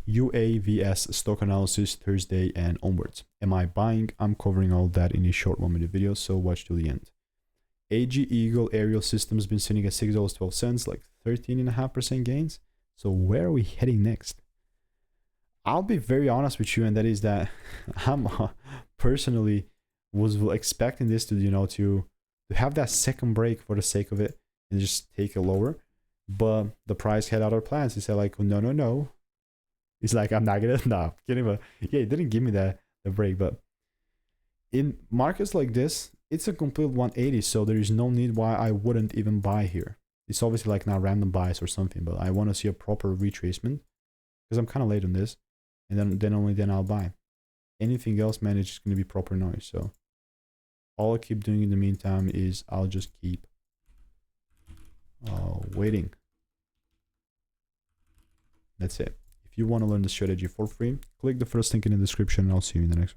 UAVS stock analysis Thursday and onwards. Am I buying? I'm covering all that in a short 1-minute video, so watch till the end. AG Eagle Aerial Systems been sitting at $6.12, like 13.5% gains. So where are we heading next? I'll be very honest with you, and that is that I'm personally was expecting this to, you know, to have that second break for the sake of it and just take it lower. But the price had other plans. He said like, no. It's like, I'm not gonna, nah, kidding, but yeah, it didn't give me the break. But in markets like this, it's a complete 180, so there is no need why I wouldn't even buy here. It's obviously like not random buys or something, but I want to see a proper retracement because I'm kind of late on this, and then only then I'll buy. Anything else, man, it's just going to be proper noise. So all I keep doing in the meantime is I'll just keep waiting. That's it. If you want to learn the strategy for free, click the first link in the description and I'll see you in the next one.